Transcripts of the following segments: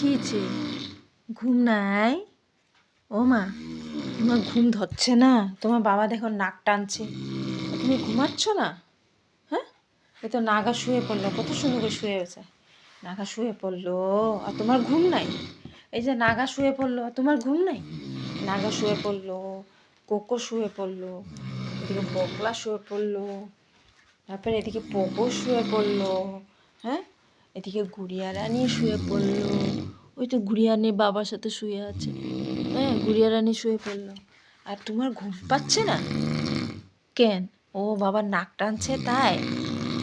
কি হয়েছে? ঘুম নাই? ও মা, তোমার ঘুম ধরছে না? তোমার বাবা দেখো নাক টানছে, তুমি ঘুমাচ্ছ না? হ্যাঁ, এ তো নাগা শুয়ে পড়লো, কত সুন্দর করে শুয়ে গেছে। নাগা শুয়ে পড়লো আর তোমার ঘুম নাই? এই যে নাগা শুয়ে পড়লো আর তোমার ঘুম নাই? নাগা শুয়ে পড়লো, কোকো শুয়ে পড়লো, এদিকে বকলা শুয়ে পড়লো, তারপরে এদিকে পোকো শুয়ে পড়লো, হ্যাঁ, এদিকে গুড়িয়া রানী শুয়ে পড়লো, ওই তো গুড়িয়া রানী বাবার সাথে শুয়ে আছে, হ্যাঁ, গুড়িয়া রানী শুয়ে পড়লো। আর তোমার ঘুম পাচ্ছে না কেন? ও বাবার নাক টানছে তাই?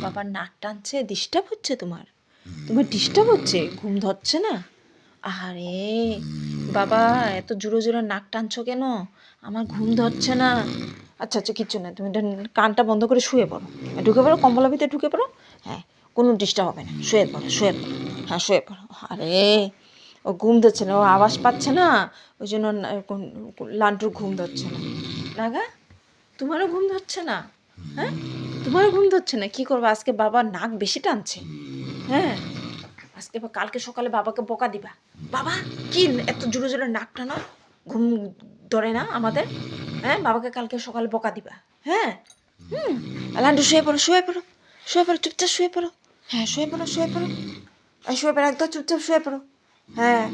বাবার নাক টানছে, ডিস্টার্ব হচ্ছে তোমার? তোমার ডিস্টার্ব হচ্ছে, ঘুম ধরছে না? আরে বাবা, এত জোরে জোরে নাক টানছো কেন? আমার ঘুম ধরছে না। আচ্ছা আচ্ছা, কিচ্ছু না, তুমি কানটা বন্ধ করে শুয়ে পড়ো, ঢুকে পড়ো, কম্বলের ভিতরে ঢুকে পড়ো। হ্যাঁ, কোনো ডিস্টার্ব হবে না, শুয়ে পড়ো শুয়ে পড়ো। হ্যাঁ, শুয়ে পড়ো। আরে ও ঘুম ধরছে না, ও আওয়াজ পাচ্ছে না, ওই জন্য লান্টুর ঘুম ধরছে না। নাগা, তোমারও ঘুম ধরছে না? হ্যাঁ, তোমারও ঘুম ধরছে না? কি করবো, আজকে বাবা নাক বেশি টানছে। হ্যাঁ, আজকে বা কালকে সকালে বাবাকে বকা দিবা। বাবা, কি এত জোরে জোরে নাক টানো, ঘুম ধরে না আমাদের? হ্যাঁ, বাবাকে কালকে সকালে বকা দিবা। হ্যাঁ, হুম, লান্টু শুয়ে পড়ো শুয়ে পড়ো শুয়ে পড়ো, চুপচাপ শুয়ে পড়ো। হ্যাঁ, শুয়ে পড়ো শুয়ে পড়ো, শুয়ে পড়ো, একদম চুপচাপ শুয়ে পড়ো। হ্যাঁ,